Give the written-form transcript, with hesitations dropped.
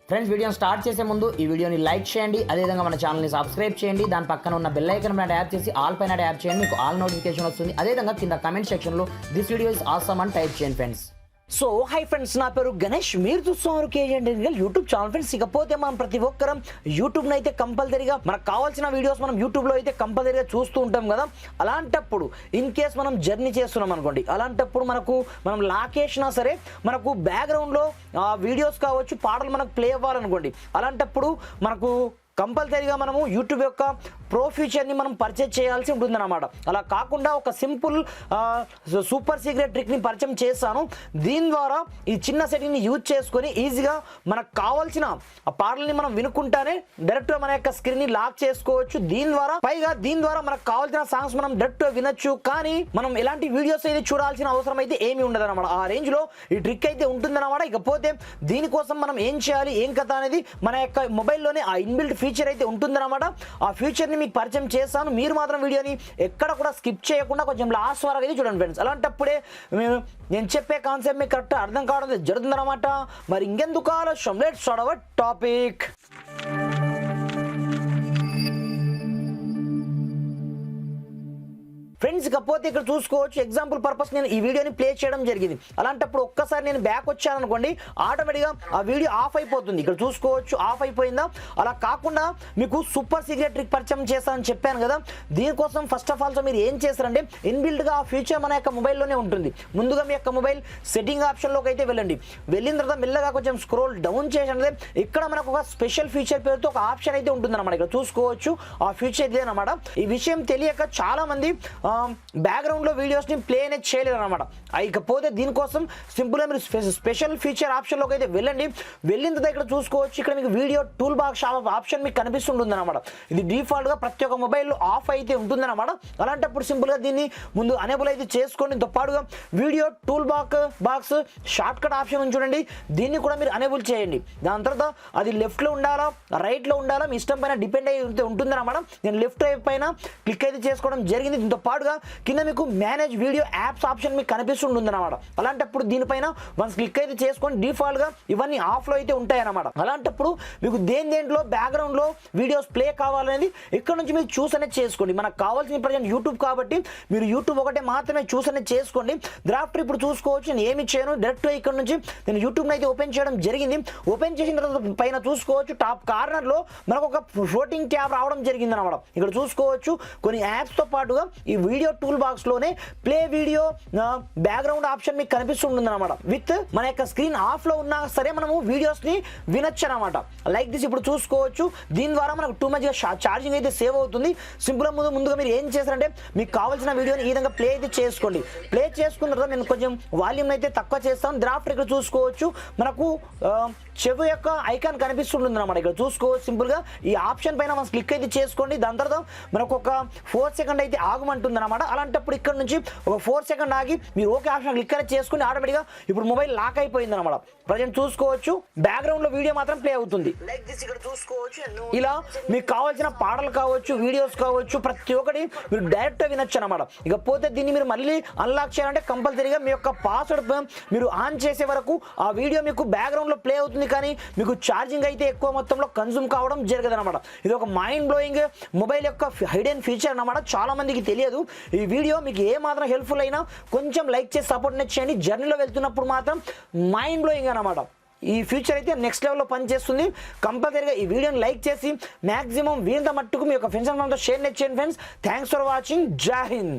Friends వీడియోని start చేసే ముందు ఈ వీడియోని లైక్ చేయండి, అదేవిధంగా మన ఛానల్ని సబ్స్క్రైబ్ చేయండి. దాని పక్కన ఉన్న బెల్ ఐకాన్ పైన ట్యాప్ చేసి ఆల్ పైన ట్యాప్ చేయండి, మీకు ఆల్ నోటిఫికేషన్ వస్తుంది. అదేవిధంగా కింద కమెంట్ సెక్షన్లో దిస్ వీడియో ఇస్ ఆసమ్ అని టైప్ చేయండి ఫ్రెండ్స్. సో హై ఫ్రెండ్స్, నా పేరు గణేష్, మీరు చూస్తున్నారు కేజీ యూట్యూబ్ ఛానల్. ఫ్రెండ్స్, ఇకపోతే మనం ప్రతి ఒక్కరం యూట్యూబ్ని అయితే కంపల్సరీగా మనకు కావాల్సిన వీడియోస్ మనం యూట్యూబ్లో అయితే కంపల్సరీగా చూస్తూ ఉంటాం కదా. అలాంటప్పుడు ఇన్ కేస్ మనం జర్నీ చేస్తున్నాం అనుకోండి, అలాంటప్పుడు మనం లాకేసినా సరే మనకు బ్యాక్గ్రౌండ్లో వీడియోస్ కావచ్చు, పాటలు మనకు ప్లే అవ్వాలనుకోండి. అలాంటప్పుడు మనకు కంపల్సరీగా మనము యూట్యూబ్ యొక్క ప్రో ఫీచర్ని మనం పర్చేజ్ చేయాల్సి ఉంటుందన్నమాట. అలా కాకుండా ఒక సింపుల్ సూపర్ సీక్రెట్ ట్రిక్ని పరిచయం చేస్తాను. దీని ద్వారా ఈ చిన్న సెట్టింగ్ని యూజ్ చేసుకొని ఈజీగా మనకు కావాల్సిన ఆ పాటలని మనం వినుకుంటానే డైరెక్ట్గా మన యొక్క స్క్రీన్ని లాక్ చేసుకోవచ్చు. దీని ద్వారా మనకు కావాల్సిన సాంగ్స్ మనం డైరెక్ట్గా వినొచ్చు. కానీ మనం ఎలాంటి వీడియోస్ అయితే చూడాల్సిన అవసరం అయితే ఏమీ ఉండదన్నమాట. ఆ రేంజ్లో ఈ ట్రిక్ అయితే ఉంటుందన్నమాట. ఇకపోతే దీనికోసం మనం ఏం చేయాలి, ఏం కథ అనేది మన యొక్క మొబైల్లోనే ఆ ఇన్బిల్ట్ ఫీచర్ అయితే ఉంటుందన్నమాట. ఆ ఫీచర్ని మీకు పరిచయం చేస్తాను. మీరు మాత్రం వీడియోని ఎక్కడ కూడా స్కిప్ చేయకుండా కొంచెం లాస్ట్ వరకు అయితే చూడండి ఫ్రెండ్స్. అలాంటప్పుడే నేను చెప్పే కాన్సెప్ట్ మీకు కరెక్ట్ అర్థం కావడం జరుగుతుందన్నమాట. మరి ఇంకెందుకు ఆలస్యం, let's start our topic. Friends, ఇకపోతే ఇక్కడ చూసుకోవచ్చు, ఎగ్జాంపుల్ పర్పస్ నేను ఈ వీడియోని ప్లే చేయడం జరిగింది. అలాంటప్పుడు ఒక్కసారి నేను బ్యాక్ వచ్చాను అనుకోండి, ఆటోమేటిక్గా ఆ వీడియో ఆఫ్ అయిపోతుంది. ఇక్కడ చూసుకోవచ్చు ఆఫ్ అయిపోయిందా. అలా కాకుండా మీకు సూపర్ సీక్రెట్ ట్రిక్ పరిచయం చేస్తానని చెప్పాను కదా. దీనికోసం ఫస్ట్ ఆఫ్ ఆల్ మీరు ఏం చేస్తారంటే ఇన్బిల్డ్గా ఆ ఫీచర్ మన యొక్క మొబైల్లోనే ఉంటుంది. ముందుగా మీ యొక్క మొబైల్ సెట్టింగ్ ఆప్షన్లోకి అయితే వెళ్ళండి. వెళ్ళిన తర్వాత మెల్లగా కొంచెం స్క్రోల్ డౌన్ చేసినట్లయితే ఇక్కడ మనకు ఒక స్పెషల్ ఫీచర్ పేరుతో ఒక ఆప్షన్ అయితే ఉంటుందన్నమాట. ఇక్కడ చూసుకోవచ్చు ఆ ఫీచర్ ఇదేనమాట. ఈ విషయం తెలియక చాలా మంది బ్యాక్గ్రౌండ్లో వీడియోస్ని ప్లే అనేది చేయలేరు అనమాట. ఇకపోతే దీనికోసం సింపుల్గా మీరు స్పెషల్ ఫీచర్ ఆప్షన్లోకి అయితే వెళ్ళండి. వెళ్ళిన తర్వాత ఇక్కడ చూసుకోవచ్చు, ఇక్కడ మీకు వీడియో టూల్ బాక్స్ ఆప్షన్ మీకు కనిపిస్తుంటుంది అనమాట. ఇది డిఫాల్ట్గా ప్రతి ఒక్క మొబైల్లో ఆఫ్ అయితే ఉంటుందన్నమాట. అలాంటప్పుడు సింపుల్గా దీన్ని ముందు అనేబుల్ అయితే చేసుకోండి. దీంతో పాటుగా video tool box short cut option ఉంది చూడండి, దీన్ని కూడా మీరు అనేబుల్ చేయండి. దాని తర్వాత అది లెఫ్ట్లో ఉండాలా రైట్లో ఉండాలా మీ ఇష్టం పైన డిపెండ్ అయి ఉంటుందన్నమాట. నేను లెఫ్ట్ పైన క్లిక్ అయితే చేసుకోవడం జరిగింది. దీంతో పాటుగా కింద మీకు మేనేజ్ వీడియో యాప్స్ ఆప్షన్ మీకు కనిపిస్తుంటుంది అనమాట. అలాంటప్పుడు దీనిపైన వన్స్ క్లిక్ అయితే చేసుకొని డిఫాల్ట్గా ఇవన్నీ ఆఫ్లో అయితే ఉంటాయన్నమాట. అలాంటప్పుడు మీకు దేంట్లో బ్యాక్గ్రౌండ్లో వీడియోస్ ప్లే కావాలనేది ఇక్కడ నుంచి మీరు చూస్ అనేది చేసుకోండి. మనకు కావాల్సిన ప్రజెంట్ యూట్యూబ్ కాబట్టి మీరు యూట్యూబ్ ఒకటే మాత్రమే చూస్ అనేది చేసుకోండి. డ్రాఫ్ట్ ఇప్పుడు చూసుకోవచ్చు, నేను ఏమి చేయను, డైరెక్ట్గా ఇక్కడ నుంచి నేను యూట్యూబ్ని అయితే ఓపెన్ చేయడం జరిగింది. ఓపెన్ చేసిన తర్వాత పైన చూసుకోవచ్చు టాప్ కార్నర్లో మనకు ఒక ఫ్లోటింగ్ ట్యాబ్ రావడం జరిగింది అనమాట. ఇక్కడ చూసుకోవచ్చు కొన్ని యాప్స్తో పాటుగా ఈ వీడియో టూల్ బాక్స్ లోనే ప్లే వీడియో బ్యాక్గ్రౌండ్ ఆప్షన్ మీకు కనిపిస్తుంటుంది అనమాట. విత్ మన యొక్క స్క్రీన్ ఆఫ్ లో ఉన్నా సరే మనము వీడియోస్ ని వినొచ్చు అనమాట. లైక్ దిస్ ఇప్పుడు చూసుకోవచ్చు. దీని ద్వారా మనకు టూ మచ్ ఛార్జింగ్ అయితే సేవ్ అవుతుంది. సింపుల్ ముందుగా మీరు ఏం చేస్తారంటే మీకు కావాల్సిన వీడియోని ఈ విధంగా ప్లే అయితే చేసుకోండి. ప్లే చేసుకున్న తర్వాత నేను కొంచెం వాల్యూమ్ అయితే తక్కువ చేస్తాను. డ్రాఫ్ట్ ఇక్కడ చూసుకోవచ్చు మనకు చెవి యొక్క ఐకాన్ కనిపిస్తుంటుంది అనమాట. ఇక్కడ చూసుకోవచ్చు సింపుల్గా ఈ ఆప్షన్ పైన మనం క్లిక్ అయితే చేసుకోండి. దాని తర్వాత మనకు ఒక 4 సెకండ్ అయితే ఆగమంటుంది అనమాట. అలాంటప్పుడు ఇక్కడ నుంచి ఒక 4 సెకండ్ ఆగి మీరు ఓకే ఆప్షన్ క్లిక్ అయితే చేసుకుని ఆటోమేటిక్గా ఇప్పుడు మొబైల్ లాక్ అయిపోయింది అనమాట. ప్రజెంట్ చూసుకోవచ్చు బ్యాక్గ్రౌండ్ లో వీడియో మాత్రం ప్లే అవుతుంది. లైక్ దిస్ ఇక్కడ చూసుకోవచ్చు. ఇలా మీకు కావాల్సిన పాటలు కావచ్చు, వీడియోస్ కావచ్చు, ప్రతి ఒక్కటి మీరు డైరెక్ట్ వినొచ్చు అనమాట. ఇకపోతే దీన్ని మీరు మళ్ళీ అన్లాక్ చేయాలంటే కంపల్సరీగా మీ యొక్క పాస్వర్డ్ మీరు ఆన్ చేసే వరకు ఆ వీడియో మీకు బ్యాక్గ్రౌండ్ లో ప్లే అవుతుంది. కానీ మీకు ఛార్జింగ్ అయితే ఎక్కువ మొత్తంలో కన్జ్యూమ్ కావడం జరగదు అనమాట. ఇది ఒక మైండ్ బ్లోయింగ్ మొబైల్ యొక్క హిడెన్ ఫీచర్ అనమాట. చాలా మందికి తెలియదు. ఈ వీడియో మీకు ఏ మాత్రం హెల్ప్ఫుల్ అయినా కొంచెం లైక్ చేసి సపోర్ట్ చేయండి. జర్నీలో వెళ్తున్నప్పుడు మాత్రం మైండ్ బ్లోయింగ్ అనమాట. ఈ ఫ్యూచర్ అయితే నెక్స్ట్ లెవెల్లో పనిచేస్తుంది. కంపల్సరీగా ఈ వీడియోని లైక్ చేసి మాక్సిమం వీంత మట్టుకు మీ యొక్క ఫ్రెండ్స్ అంతా షేర్ చేయండి ఫ్రెండ్స్. Thanks for watching. జై హింద్.